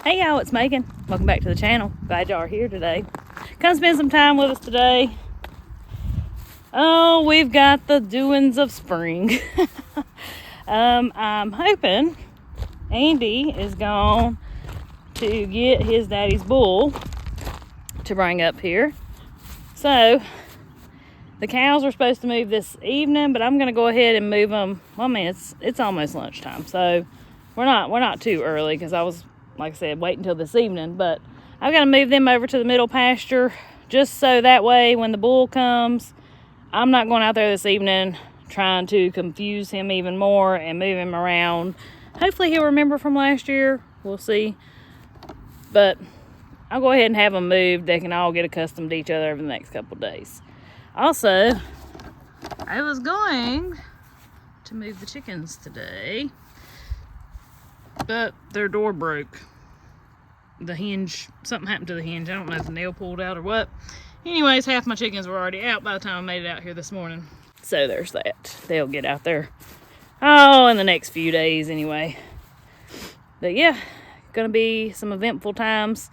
Hey y'all, it's Megan. Welcome back to the channel. Glad y'all are here today. Come spend some time with us today. Oh, we've got the doings of spring. I'm hoping Andy is going to get his daddy's bull to bring up here. So the cows are supposed to move this evening, but I'm going to go ahead and move them. Well, I mean, it's almost lunchtime, so we're not too early because I was, like I said, wait until this evening. But I've got to move them over to the middle pasture just so that way when the bull comes, I'm not going out there this evening trying to confuse him even more and move him around. Hopefully he'll remember from last year. We'll see. But I'll go ahead and have them moved. They can all get accustomed to each other over the next couple of days. Also, I was going to move the chickens today, but their door broke. The hinge, something happened to the hinge. I don't know if the nail pulled out or what. Anyways, half my chickens were already out by the time I made it out here this morning. So there's that. They'll get out there, in the next few days anyway. But yeah, gonna be some eventful times.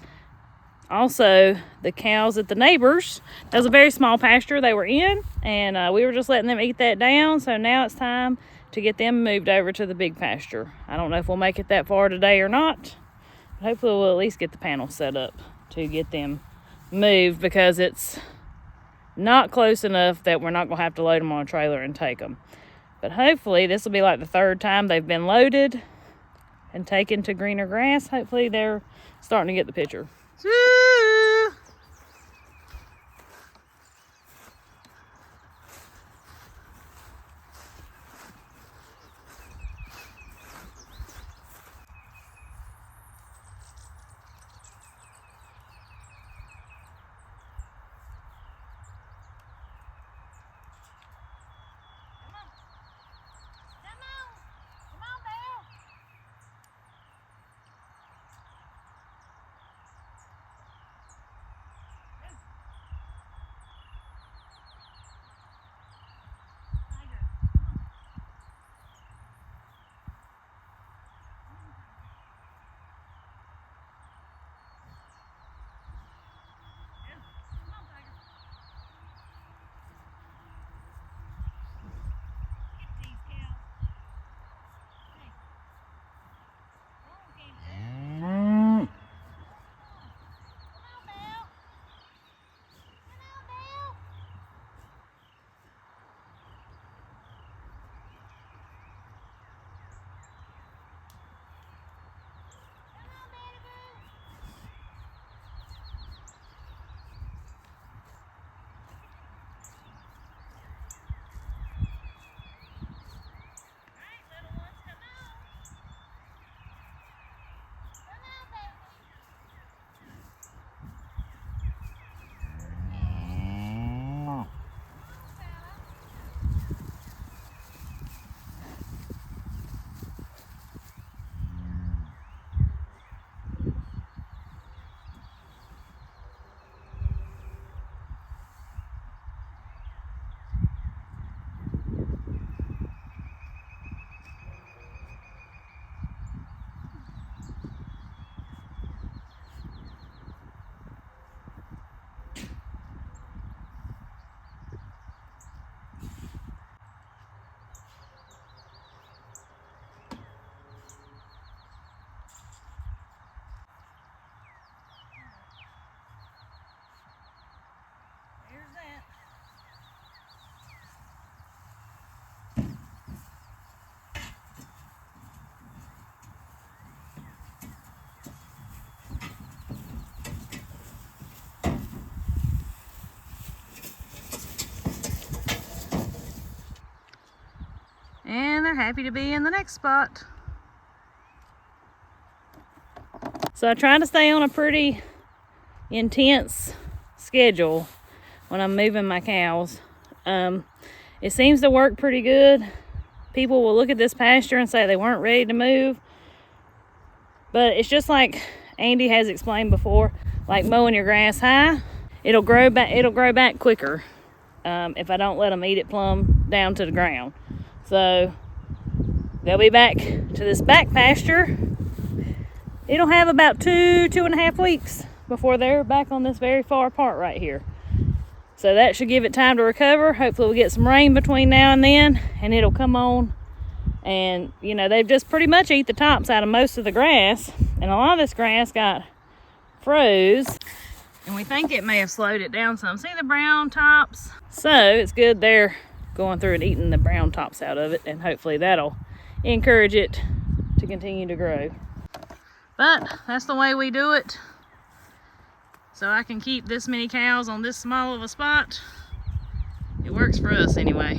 Also, the cows at the neighbors, that was a very small pasture they were in, and we were just letting them eat that down. So now it's time to get them moved over to the big pasture. I don't know if we'll make it that far today or not, but hopefully we'll at least get the panels set up to get them moved, because it's not close enough that we're not gonna have to load them on a trailer and take them. But hopefully this will be like the third time they've been loaded and taken to greener grass. Hopefully they're starting to get the picture. And they're happy to be in the next spot. So I try to stay on a pretty intense schedule when I'm moving my cows. It seems to work pretty good. People will look at this pasture and say they weren't ready to move, but it's just like Andy has explained before, like mowing your grass high. It'll grow back quicker if I don't let them eat it plumb down to the ground. So they'll be back to this back pasture it'll have about 2.5 weeks before they're back on this very far part right here. So that should give it time to recover. Hopefully we'll get some rain between now and then, and it'll come on. And, you know, they've just pretty much eat the tops out of most of the grass. And a lot of this grass got froze. And we think it may have slowed it down some. See the brown tops? So it's good they're going through and eating the brown tops out of it. And hopefully that'll encourage it to continue to grow. But that's the way we do it. So I can keep this many cows on this small of a spot. It works for us anyway.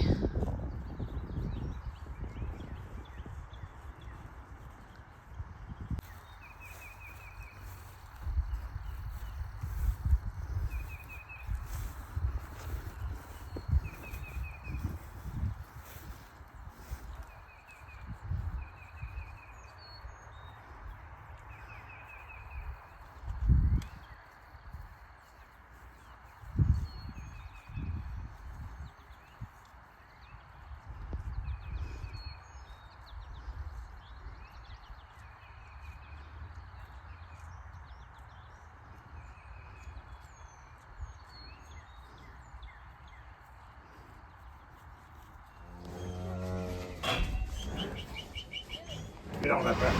Get on that back.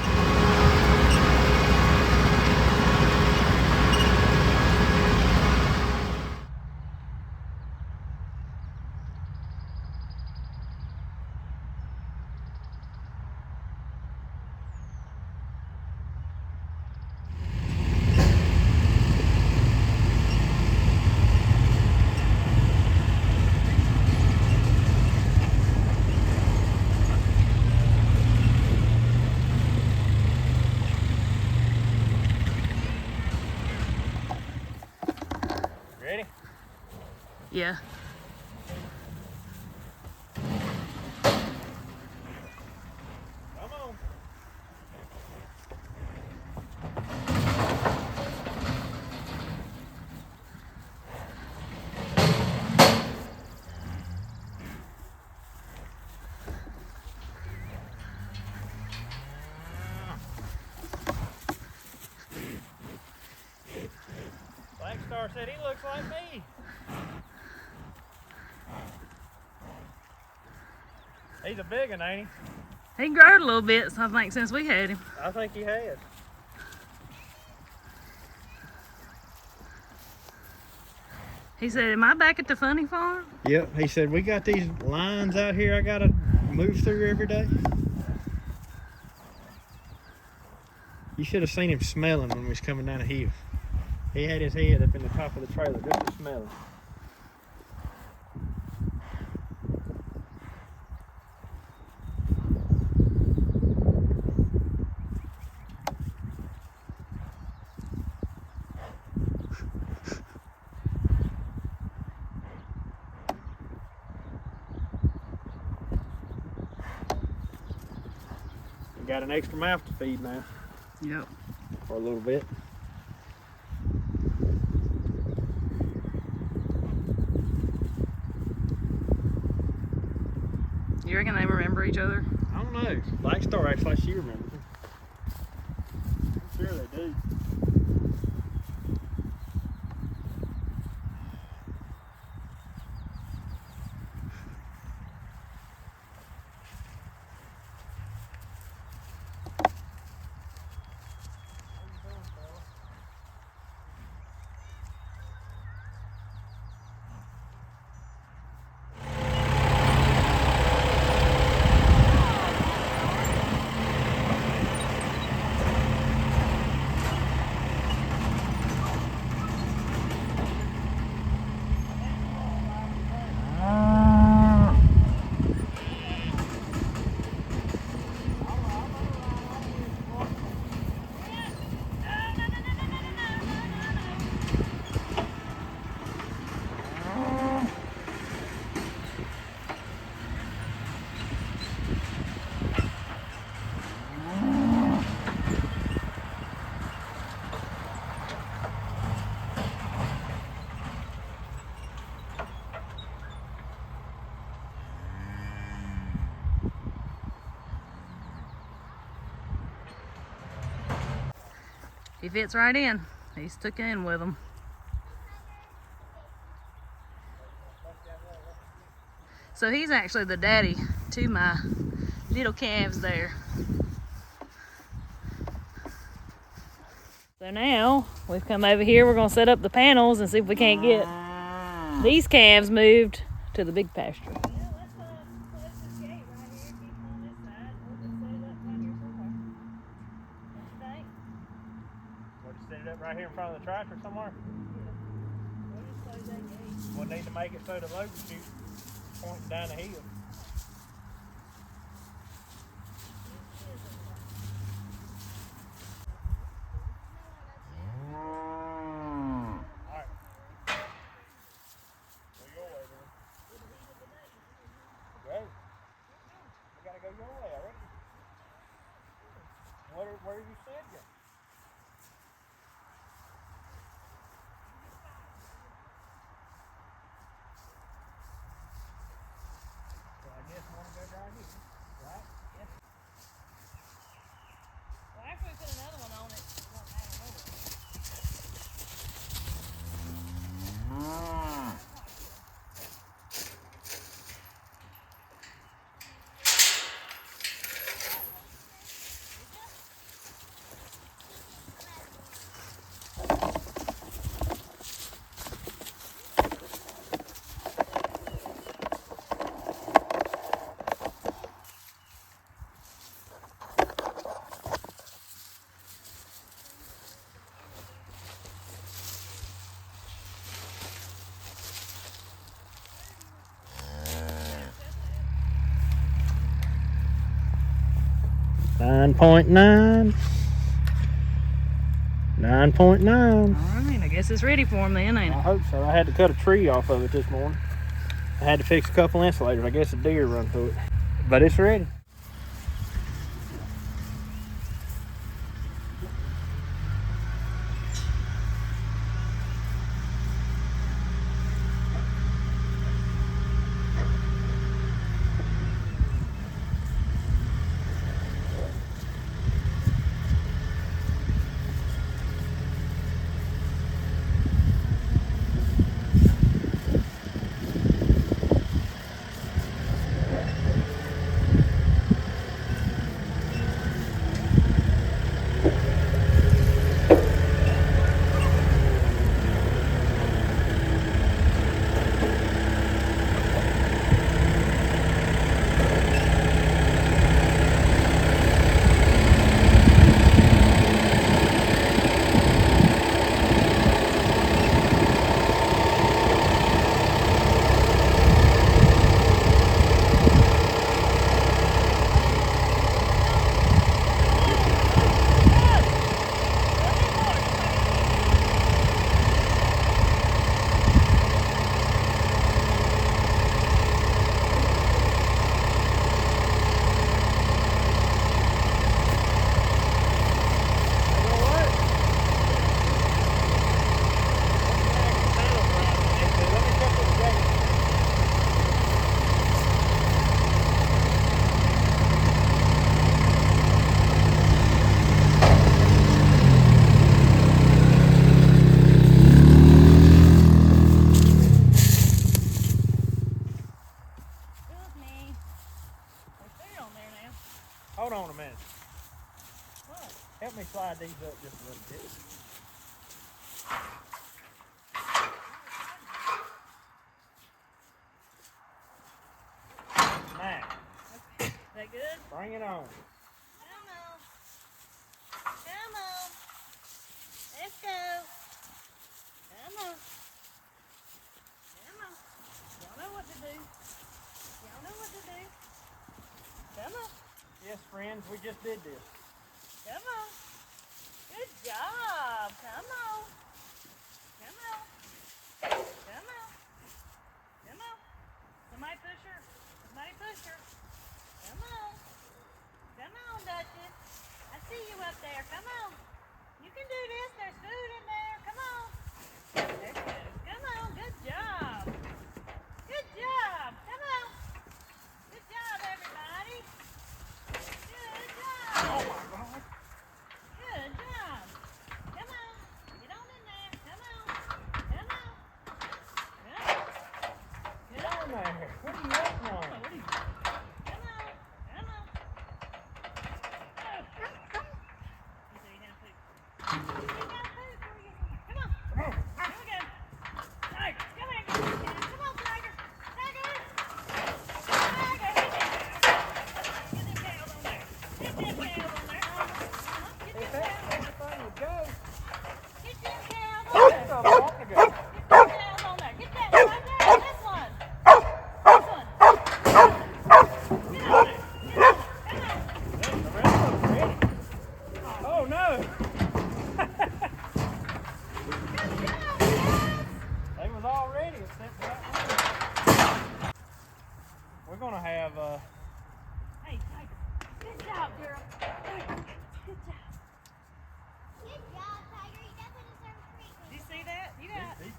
Ready? Yeah. Come on. Blackstar said he looks like me. He's a big one, ain't he? He growed a little bit, I think, since we had him. I think he has. He said, am I back at the funny farm? Yep, he said, we got these lines out here I gotta move through every day. You should have seen him smelling when we was coming down the hill. He had his head up in the top of the trailer just to smell it. We got an extra mouth to feed now. Yep. For a little bit. You reckon they remember each other? I don't know. Blackstar acts like she remembers him. I'm sure they do. He fits right in. He's took in with them. So he's actually the daddy to my little calves there. So now we've come over here. We're gonna set up the panels and see if we can't get these calves moved to the big pasture. Set it up right here in front of the tractor somewhere. We'll need to make it so the loader chute pointing down the hill. Alright. Go your way then. Go. We gotta go your way, I reckon. Where you said you? I guess I want to go right here, right? Yes. Well, after we put another one on it, it won't matter anyway. .9. 9.9. Alright, I guess it's ready for him then, ain't I it? hope so. I had to cut a tree off of it this morning. I had to fix a couple insulators. I guess a deer run through it. But it's ready. Hold on a minute. What? Help me slide these up just a little bit. Now, Is that good? bring it on. Come on. Come on. Let's go. Come on. Come on. Y'all know what to do. Y'all know what to do. Come on. Yes, friends, we just did this. Come on. Good job. Come on. Come on. Come on. Come on. Somebody push her. Somebody push her. Come on. Come on, Duchess. I see you up there. Come on. You can do this. There's food in there. Come on. There she goes. Come on. Good job. Good job. Come on. Good job, everybody. Good job. Oh my God. Good job. Come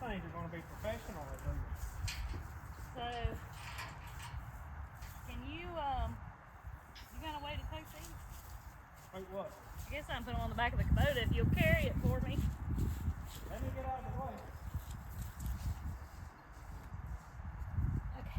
things are going to be professional at doing. So, can you got a way to take these? Wait, what? I guess I can put them on the back of the Kubota if you'll carry it for me. Let me get out of the way. Okay.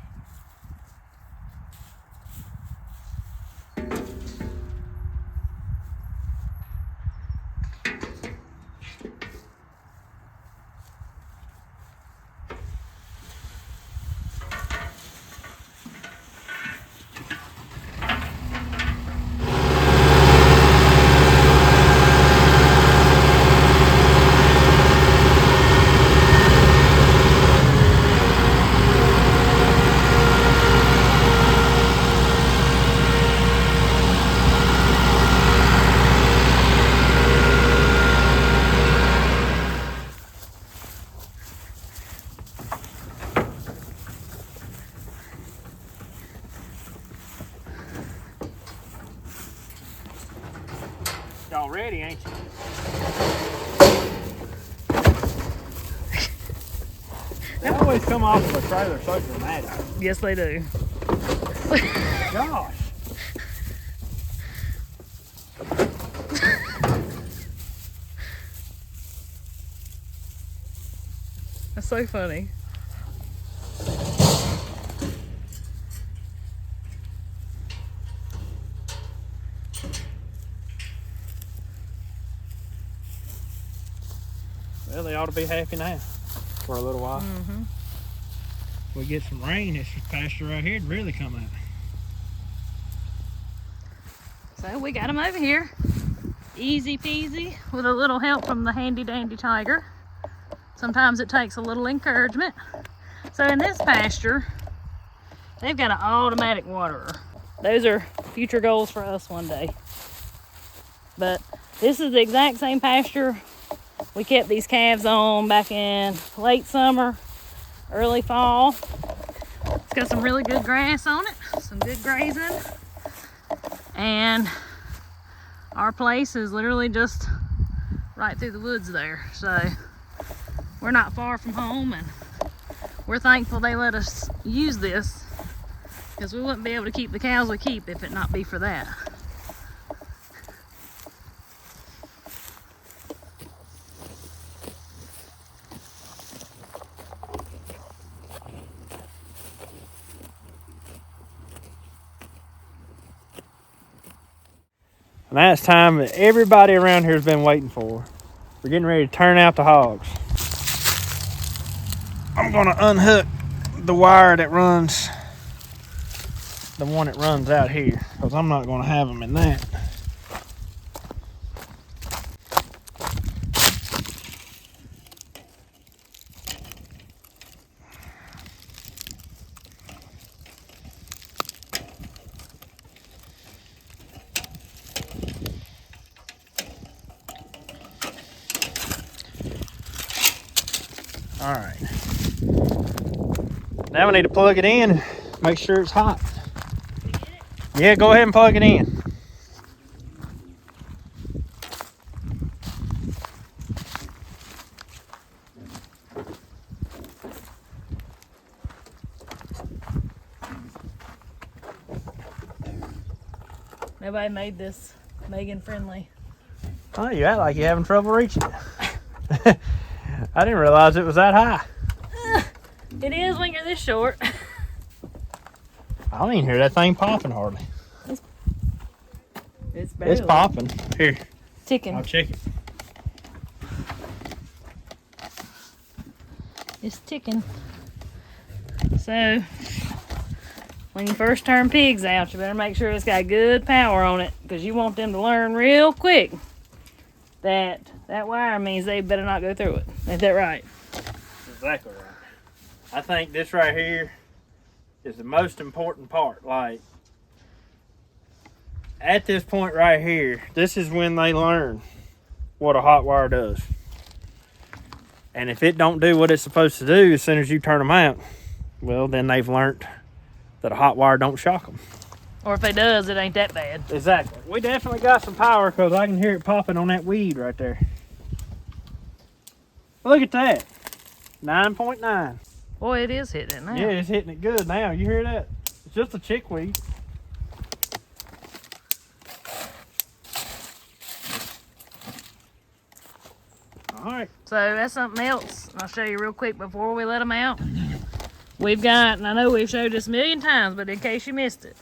Y'all ready, ain't you? They always come off of a trailer so dramatic. Yes, they do. Gosh. That's so funny. Well, they ought to be happy now for a little while. Mm-hmm. We get some rain, this pasture right here would really come out. So we got them over here. Easy peasy with a little help from the handy dandy tiger. Sometimes it takes a little encouragement. So in this pasture, they've got an automatic waterer. Those are future goals for us one day. But this is the exact same pasture we kept these calves on back in late summer, early fall. It's got some really good grass on it, some good grazing. And our place is literally just right through the woods there. So we're not far from home, and we're thankful they let us use this, because we wouldn't be able to keep the cows we keep if it not be for that. And that's time that everybody around here has been waiting for. We're getting ready to turn out the hogs. I'm gonna unhook the wire that runs, the one that runs out here, because I'm not gonna have them in that. All right. Now we need to plug it in, make sure it's hot. Yeah, go ahead and plug it in. Nobody made this Megan friendly. Oh, you act like you're having trouble reaching it. I didn't realize it was that high. It is when you're this short. I don't even hear that thing popping hardly. It's popping. Here, ticking. I'll check it. It's ticking. So when you first turn pigs out, you better make sure it's got good power on it, because you want them to learn real quick that that wire means they better not go through it. Ain't that right? Exactly right. I think this right here is the most important part. Like, at this point right here, this is when they learn what a hot wire does. And if it don't do what it's supposed to do as soon as you turn them out, well, then they've learned that a hot wire don't shock them. Or if it does, it ain't that bad. Exactly. We definitely got some power, because I can hear it popping on that weed right there. Look at that. 9.9. Boy, it is hitting it now. Yeah, it's hitting it good now. You hear that? It's just a chickweed. All right. So that's something else I'll show you real quick before we let them out. We've got, and I know we've showed this a million times, but in case you missed it,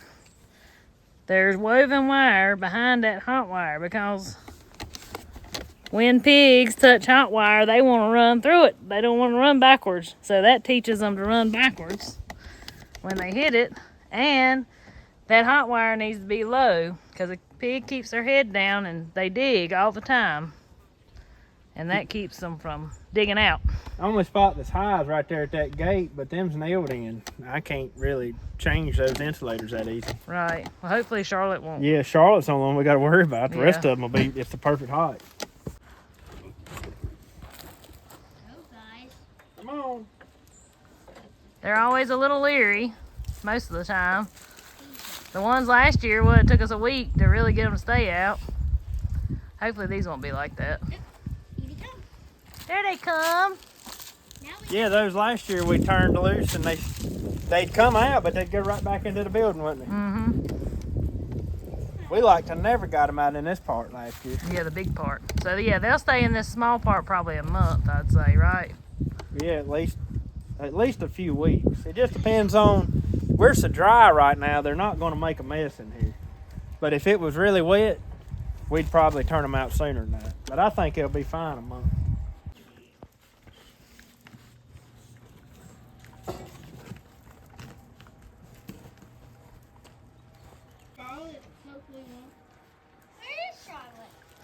there's woven wire behind that hot wire, because when pigs touch hot wire, they want to run through it. They don't want to run backwards. So that teaches them to run backwards when they hit it. And that hot wire needs to be low, because a pig keeps their head down and they dig all the time. And that keeps them from digging out. The only spot that's high is right there at that gate, but them's nailed in. I can't really change those insulators that easy. Right. Well, hopefully Charlotte won't. Yeah, Charlotte's the only one we got to worry about. The Yeah. rest of them will be, it's the perfect height. Come on. They're always a little leery most of the time. The ones last year, well, it took us a week to really get them to stay out. Hopefully these won't be like that. There they come. Yeah, those last year we turned loose and they'd come out, but they'd go right back into the building, wouldn't they? Mm-hmm. We like to never got them out in this part last year. Yeah, the big part. So yeah, they'll stay in this small part probably a month, I'd say, right? Yeah, at least a few weeks. It just depends on, we're so dry right now, they're not going to make a mess in here. But if it was really wet, we'd probably turn them out sooner than that. But I think it'll be fine a month.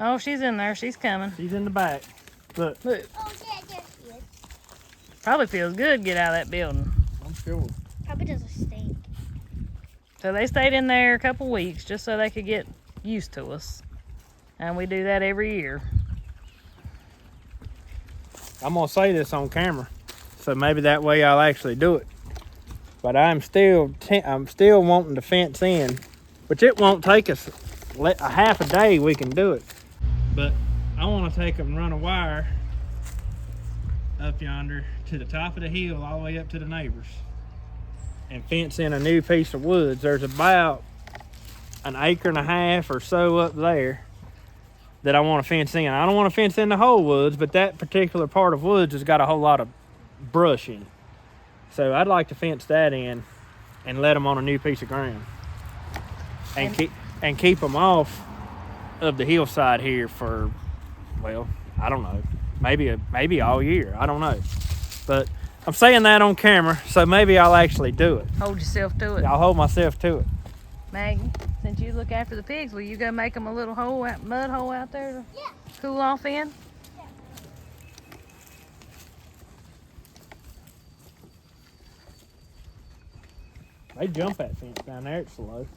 Oh, she's in there. She's coming. She's in the back. Look. Look. Oh, yeah, there she is. Probably feels good to get out of that building. I'm sure. Probably doesn't stink. So they stayed in there a couple weeks just so they could get used to us. And we do that every year. I'm going to say this on camera, so maybe that way I'll actually do it. But I'm still wanting to fence in, which it won't take us a half a day. We can do it. But I want to take them and run a wire up yonder to the top of the hill all the way up to the neighbors and fence in a new piece of woods. There's about an acre and a half or so up there that I want to fence in. I don't want to fence in the whole woods, but that particular part of woods has got a whole lot of brush in it. So I'd like to fence that in and let them on a new piece of ground and keep them off of the hillside here for, well, I don't know, maybe all year. I don't know, but I'm saying that on camera, so maybe I'll actually do it. Hold yourself to it. I'll hold myself to it. Maggie, since you look after the pigs, will you go make them a little mud hole out there to cool off in? Yeah. They jump that fence down there. It's slow.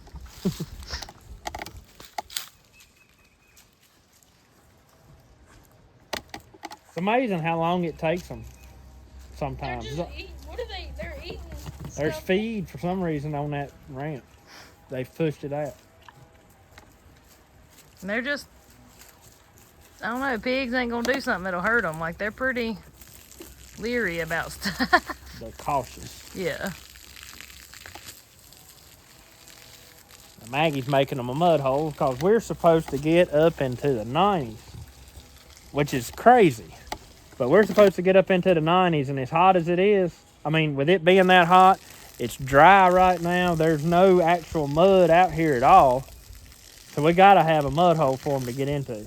It's amazing how long it takes them sometimes. They're eating. There's feed for some reason on that ramp. They've pushed it out. And they're just, I don't know, pigs ain't gonna do something that'll hurt them. Like, they're pretty leery about stuff. They're cautious. Yeah. Now, Maggie's making them a mud hole because we're supposed to get up into the 90s, which is crazy. But we're supposed to get up into the 90s, and as hot as it is, I mean, with it being that hot, it's dry right now. There's no actual mud out here at all. So we got to have a mud hole for them to get into.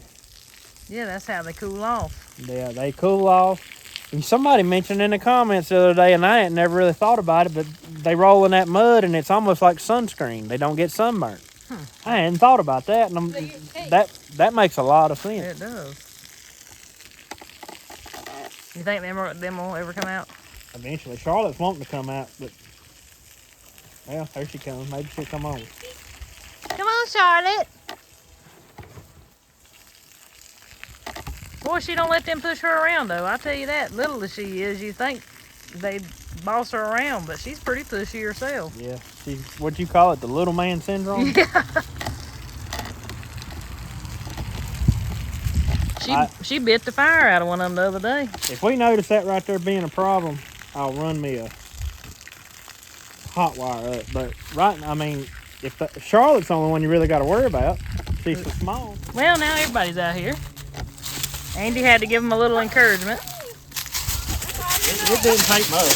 Yeah, that's how they cool off. Yeah, they cool off. And somebody mentioned in the comments the other day, and I had never really thought about it, but they roll in that mud, and it's almost like sunscreen. They don't get sunburnt. I hadn't thought about that, and that makes a lot of sense. It does. You think them will ever come out? Eventually. Charlotte's wanting to come out, but, well, there she comes. Maybe she'll come on. Come on, Charlotte. Boy, she don't let them push her around, though. I tell you that. Little as she is, you think they boss her around, but she's pretty pushy herself. Yeah. She's, what'd you call it, the little man syndrome? Yeah. She bit the fire out of one of them the other day. If we notice that right there being a problem, I'll run me a hot wire up. But I mean, if Charlotte's the only one you really got to worry about, she's so small. Well, now everybody's out here. Andy had to give him a little encouragement. It didn't take much.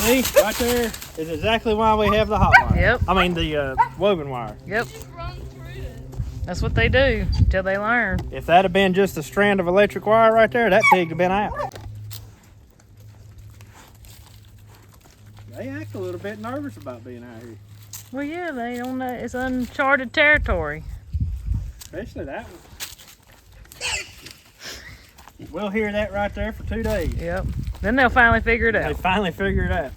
See, right there is exactly why we have the hot wire. Yep. I mean the woven wire. Yep. That's what they do till they learn. If that had been just a strand of electric wire right there, that pig would have been out. They act a little bit nervous about being out here. Well, yeah, they don't know. It's uncharted territory. Especially that one. We'll hear that right there for 2 days. Yep. Then they'll finally figure it out. They finally figure it out.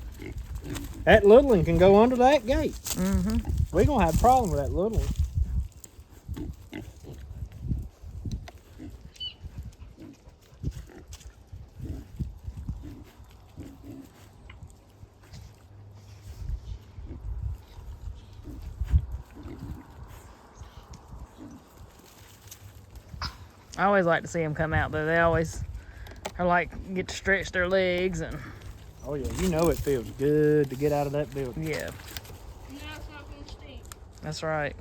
That little one can go under that gate. Mm-hmm. We're going to have a problem with that little one. I always like to see them come out though. They always are like get to stretch their legs and. Oh yeah, you know it feels good to get out of that building. Yeah. Now it's not going to stink. That's right.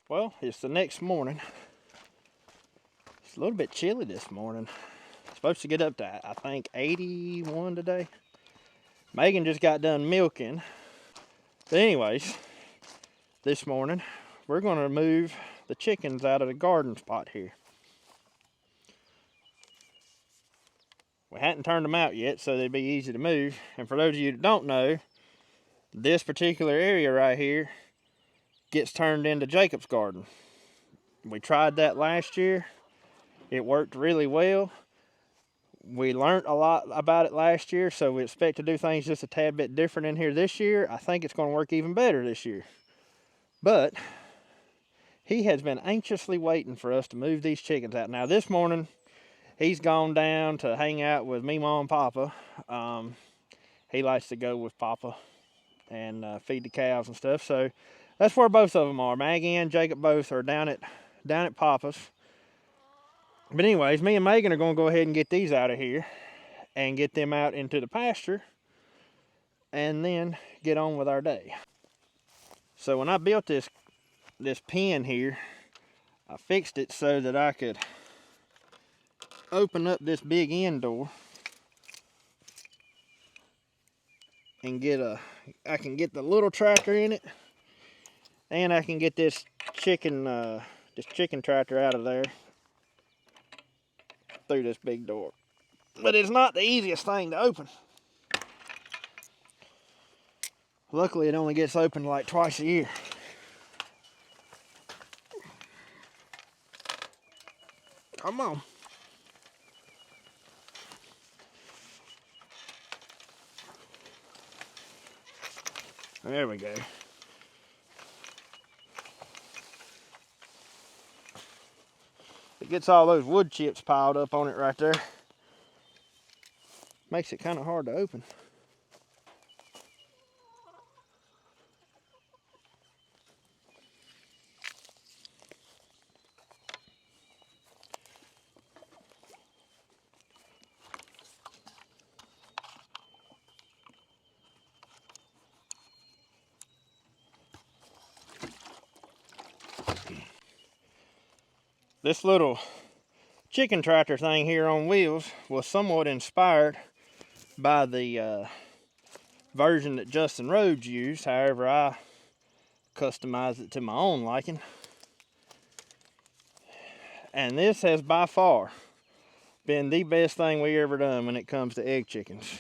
Well, it's the next morning. It's a little bit chilly this morning. It's supposed to get up to, I think, 81 today. Megan just got done milking. But anyways, this morning, we're going to move the chickens out of the garden spot here. We hadn't turned them out yet, so they'd be easy to move. And for those of you that don't know, this particular area right here gets turned into Jacob's garden. We tried that last year. It worked really well. We learned a lot about it last year, so we expect to do things just a tad bit different in here this year. I think it's going to work even better this year. But he has been anxiously waiting for us to move these chickens out. Now this morning, he's gone down to hang out with me, Mom, and Papa. He likes to go with Papa and feed the cows and stuff. So that's where both of them are. Maggie and Jacob both are down at Papa's. But anyways, me and Megan are going to go ahead and get these out of here and get them out into the pasture and then get on with our day. So when I built this pen here, I fixed it so that I could open up this big end door and I can get the little tractor in it, and I can get this chicken tractor out of there through this big door. But it's not the easiest thing to open. Luckily, it only gets opened like twice a year. Come on. There we go. It gets all those wood chips piled up on it right there. Makes it kind of hard to open. This little chicken tractor thing here on wheels was somewhat inspired by the version that Justin Rhodes used. However, I customized it to my own liking. And this has by far been the best thing we ever done when it comes to egg chickens.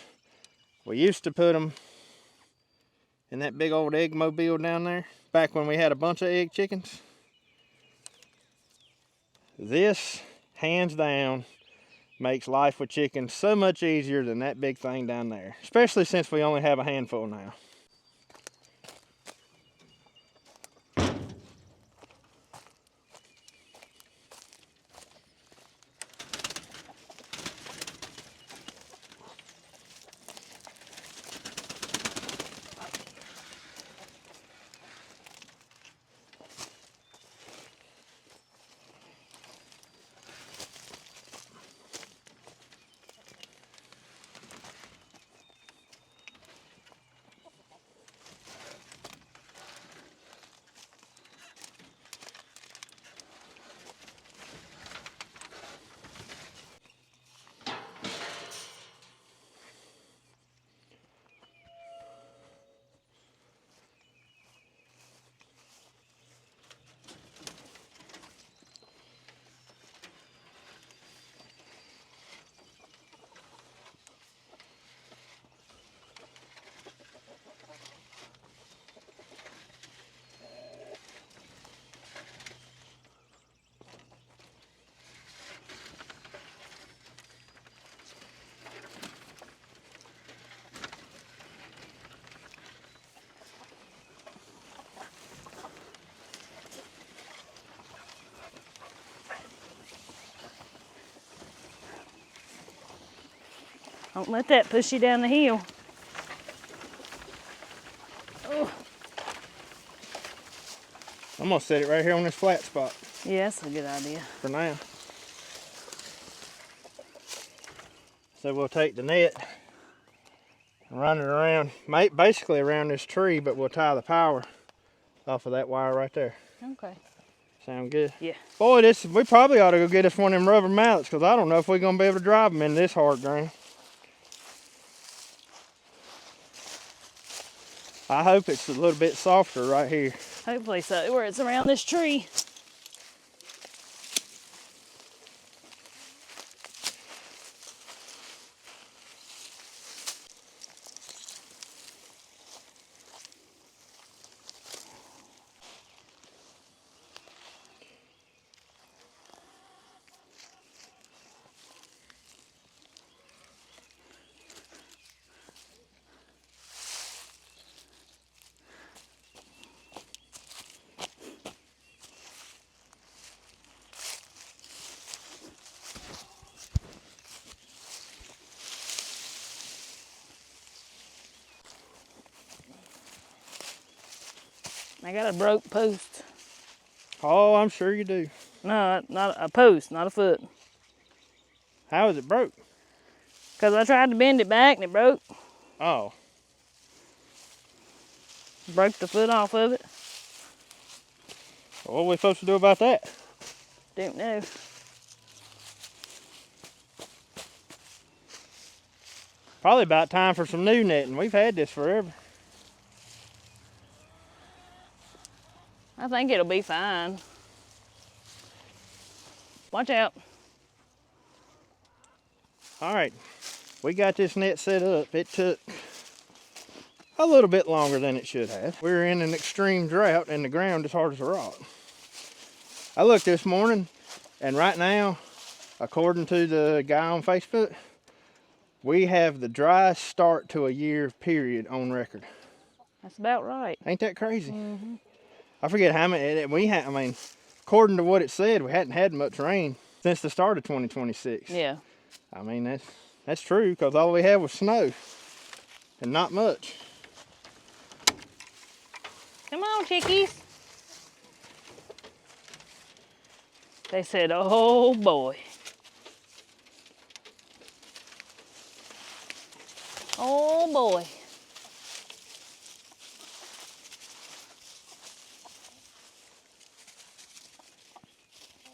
We used to put them in that big old egg mobile down there, back when we had a bunch of egg chickens. This, hands down, makes life with chickens so much easier than that big thing down there, especially since we only have a handful now. Don't let that push you down the hill. Oh. I'm gonna set it right here on this flat spot Yeah, that's a good idea. for now. So we'll take the net and run it around, basically around this tree, but we'll tie the power off of that wire right there. Okay. Sound good? Yeah. Boy, we probably ought to go get us one of them rubber mallets, because I don't know if we're gonna be able to drive them in this hard ground. I hope it's a little bit softer right here. Hopefully so, where it's around this tree. I got a broke post. Oh, I'm sure you do. No, not a post, not a foot. How is it broke? Because I tried to bend it back and it broke. Oh. Broke the foot off of it. What are we supposed to do about that? Don't know. Probably about time for some new netting. We've had this forever. I think it'll be fine. Watch out. All right, we got this net set up. It took a little bit longer than it should have. We're in an extreme drought and the ground is hard as a rock. I looked this morning, and right now, according to the guy on Facebook, we have the driest start to a year period on record. That's about right. Ain't that crazy? Mm-hmm. I forget how many I mean, according to what it said, we hadn't had much rain since the start of 2026. Yeah. I mean, that's true, because all we had was snow and not much. Come on, chickies. They said, oh boy. Oh boy.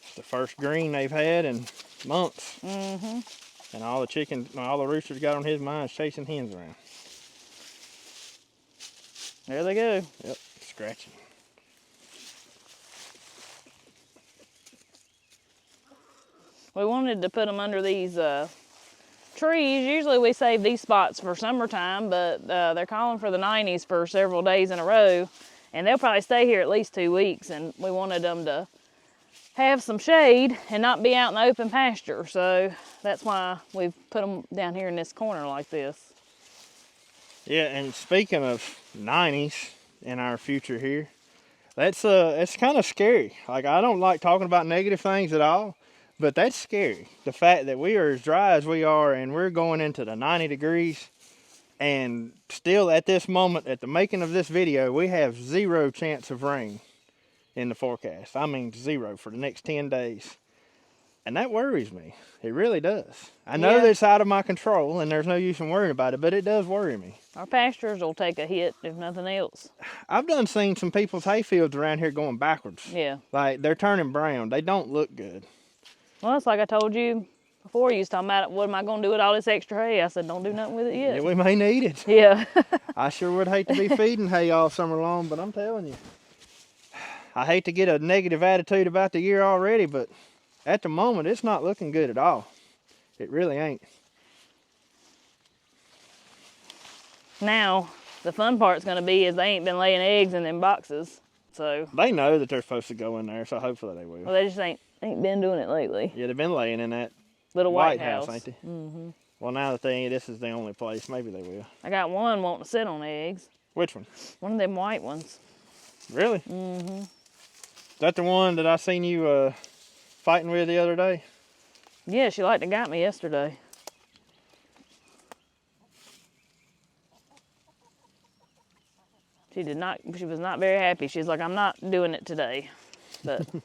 It's the first green they've had in months. Mm-hmm. And all the roosters got on his mind is chasing hens around. There they go. Yep, scratching. We wanted to put them under these trees. Usually we save these spots for summertime, but they're calling for the 90s for several days in a row. And they'll probably stay here at least 2 weeks. And we wanted them to have some shade and not be out in the open pasture. So that's why we've put them down here in this corner like this. Yeah, and speaking of 90s in our future here, that's it's kind of scary. Like, I don't like talking about negative things at all, but that's scary. The fact that we are as dry as we are and we're going into the 90 degrees, and still at this moment, at the making of this video, we have 0 chance of rain in the forecast. I mean 0 for the next 10 days. And that worries me. It really does. I know that it's out of my control and there's no use in worrying about it, but it does worry me. Our pastures will take a hit if nothing else. I've seen some people's hay fields around here going backwards. Yeah. Like, they're turning brown. They don't look good. Well, it's like I told you before. You was talking about, what am I going to do with all this extra hay? I said, don't do nothing with it yet. Yeah, we may need it. Yeah. I sure would hate to be feeding hay all summer long, but I'm telling you, I hate to get a negative attitude about the year already, but at the moment, it's not looking good at all. It really ain't. Now, the fun part's going to be is they ain't been laying eggs in them boxes. So They know that they're supposed to go in there, so hopefully they will. well, they just ain't been doing it lately. Yeah, they've been laying in that Little White House. ain't they? Mm-hmm. Well, now that this is the only place, maybe they will. I got one wanting to sit on eggs. Which one? One of them white ones. Really? Mm-hmm. Is that the one that I seen you fighting with the other day? Yeah, she like to got me yesterday. She was not very happy. She's like, I'm not doing it today. But and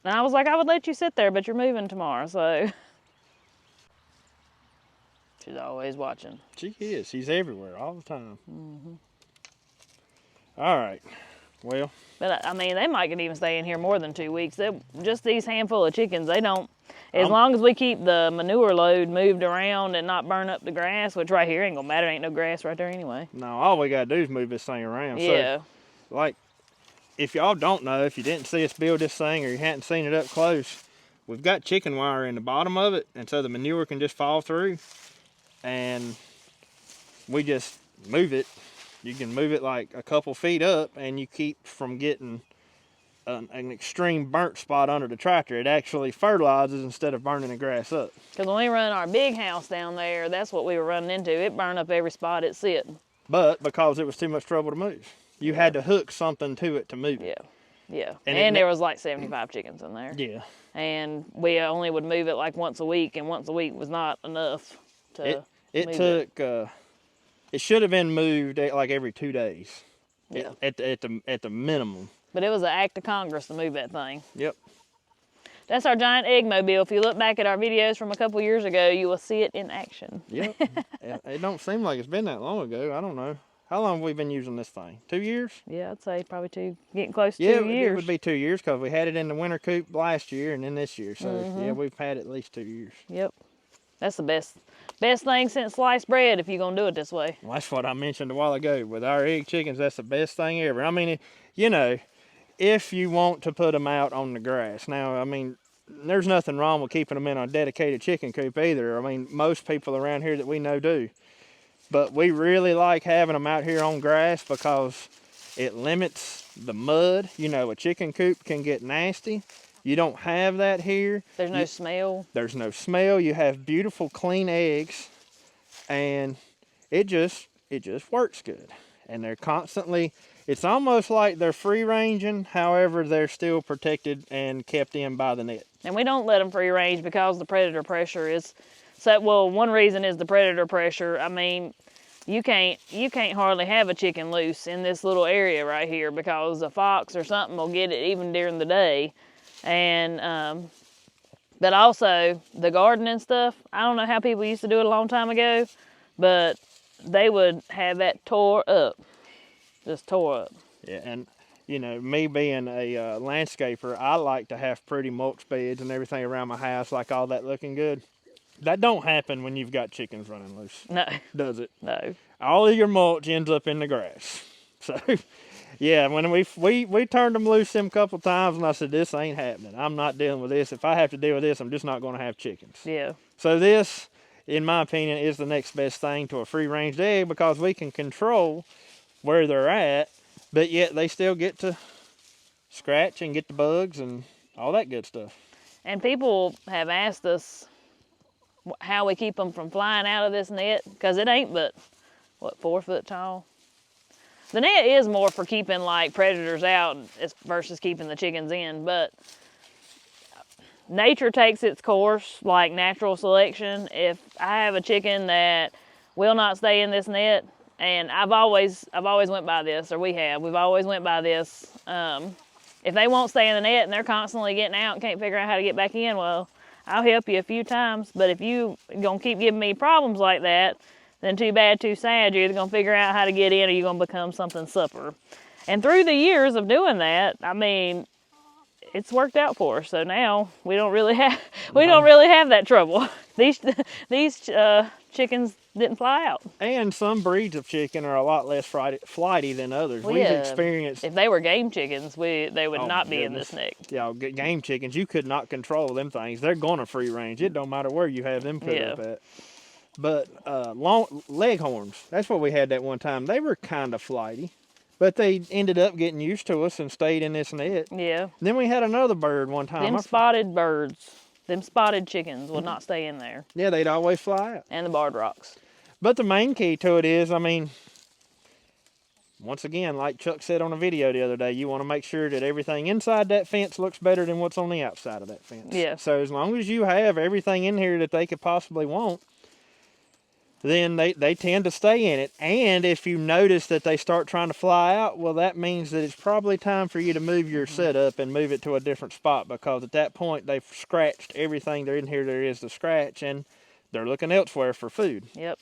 I was like, I would let you sit there, but you're moving tomorrow, so she's always watching. She is. She's everywhere all the time. Mm-hmm. All right. Well. But I mean, they might could even stay in here more than 2 weeks. Just these handful of chickens, they don't. As long as we keep the manure load moved around and not burn up the grass, which right here ain't gonna matter. Ain't no grass right there anyway. No, all we gotta do is move this thing around. Yeah. So, like, if y'all don't know, if you didn't see us build this thing or you hadn't seen it up close, we've got chicken wire in the bottom of it, and so the manure can just fall through, and we just move it. You can move it like a couple feet up, and you keep from getting an extreme burnt spot under the tractor. It actually fertilizes instead of burning the grass up. Because when we run our big house down there, that's what we were running into. It burned up every spot it sit. But because it was too much trouble to move, you had to hook something to it to move it. Yeah. And there was like 75 chickens in there. Yeah. And we only would move it like once a week, and once a week was not enough to It move took. It should have been moved like every 2 days. Yeah. At the minimum. But it was an act of Congress to move that thing. Yep. That's our giant egg mobile. If you look back at our videos from a couple years ago, you will see it in action. Yep. It don't seem like it's been that long ago. I don't know. How long have we been using this thing? 2 years? Yeah, I'd say probably getting close to 2 Yeah, years. it would be 2 years because we had it in the winter coop last year and then this year. So, yeah, we've had at least 2 years. Yep. That's the best thing since sliced bread if you're going to do it this way. Well, that's what I mentioned a while ago. With our egg chickens, that's the best thing ever. I mean, you know, if you want to put them out on the grass. Now, I mean, there's nothing wrong with keeping them in a dedicated chicken coop either. I mean, most people around here that we know do. But we really like having them out here on grass because it limits the mud. You know, a chicken coop can get nasty. You don't have that here. There's no smell. There's no smell. You have beautiful, clean eggs. And it just works good. And they're constantly... It's almost like they're free ranging, however, they're still protected and kept in by the net. And we don't let them free range because the predator pressure is so. Well, one reason is the predator pressure. I mean, you can't hardly have a chicken loose in this little area right here because a fox or something will get it even during the day. And but also the garden and stuff. I don't know how people used to do it a long time ago, but they would have that tore up. Just tore up. Yeah, and you know, me being a landscaper, I like to have pretty mulch beds and everything around my house, like all that looking good. That don't happen when you've got chickens running loose, No, does it? no. All of your mulch ends up in the grass. So, yeah, when we turned them loose them couple times, and I said, this ain't happening. I'm not dealing with this. If I have to deal with this, I'm just not going to have chickens. Yeah. So this, in my opinion, is the next best thing to a free-range egg because we can control where they're at, but yet they still get to scratch and get the bugs and all that good stuff. And people have asked us how we keep them from flying out of this net, because it ain't but, what, 4 foot tall? The net is more for keeping like predators out versus keeping the chickens in, but nature takes its course, like natural selection. If I have a chicken that will not stay in this net, and I've always went by this, or we've always went by this. If they won't stay in the net and they're constantly getting out and can't figure out how to get back in, well, I'll help you a few times. But if you gonna keep giving me problems like that, then too bad, too sad. You're either gonna figure out how to get in, or you're gonna become something supper. And through the years of doing that, I mean, it's worked out for us. So now we don't really have that trouble. These chickens didn't fly out. And some breeds of chicken are a lot less flighty than others. Well, We've yeah, experienced. If they were game chickens, they would Oh, not my be in goodness. this net. Yeah, game chickens, you could not control them things. They're going to free range. It don't matter where you have them put up at. But leghorns, that's what we had that one time. They were kind of flighty, but they ended up getting used to us and stayed in this net. Yeah. Then we had another bird one time. Them spotted birds, them spotted chickens will not stay in there. Yeah, they'd always fly out. And the barred rocks. But the main key to it is, I mean, once again, like Chuck said on a video the other day, you want to make sure that everything inside that fence looks better than what's on the outside of that fence. Yeah. So as long as you have everything in here that they could possibly want, then they tend to stay in it. And if you notice that they start trying to fly out, well, that means that it's probably time for you to move your setup and move it to a different spot, because at that point they've scratched everything there in here there is to scratch, and they're looking elsewhere for food. Yep.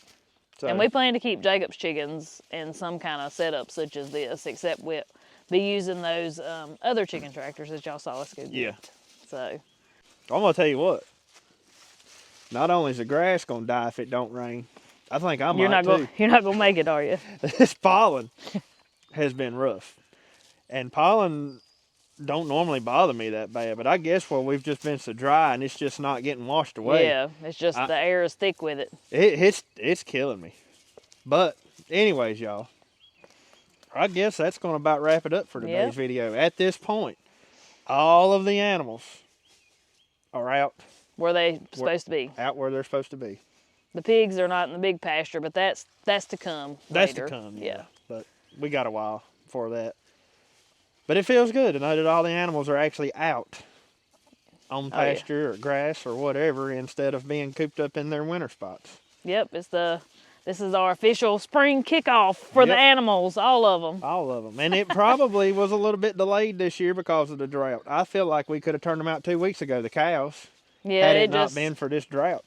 So, And we plan to keep Jacob's chickens in some kind of setup such as this, except we'll be using those other chicken tractors that y'all saw us go get. Yeah. So. I'm going to tell you what. Not only is the grass going to die if it don't rain, I think I might too. You're not gonna make it, are you? This pollen has been rough. And pollen don't normally bother me that bad, but I guess we've just been so dry and it's just not getting washed away. Yeah, it's just the air is thick with it. It's killing me. But anyways, y'all, I guess that's going to about wrap it up for today's video. At this point, all of the animals are out. Where they supposed to be. Out where they're supposed to be. The pigs are not in the big pasture, but that's to come That's later. to come, yeah. But we got a while for that. But it feels good to know that all the animals are actually out on pasture or grass or whatever, instead of being cooped up in their winter spots. Yep, this is our official spring kickoff for the animals, all of them. All of them. And it probably was a little bit delayed this year because of the drought. I feel like we could have turned them out 2 weeks ago, the cows, had it not been for this drought.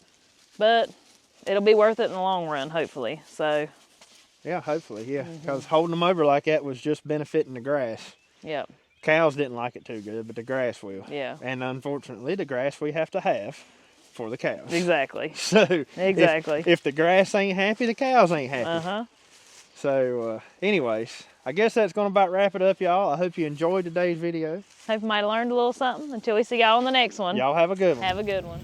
But it'll be worth it in the long run, hopefully. So. Yeah, hopefully, yeah. Because holding them over like that was just benefiting the grass. Yep. Cows didn't like it too good, but the grass will. Yeah. And unfortunately, the grass we have to have for the cows. Exactly. So exactly. If the grass ain't happy, the cows ain't happy. Uh-huh. So anyways, I guess that's going to about wrap it up, y'all. I hope you enjoyed today's video. Hope you might have learned a little something. Until we see y'all on the next one. Y'all have a good one. Have a good one.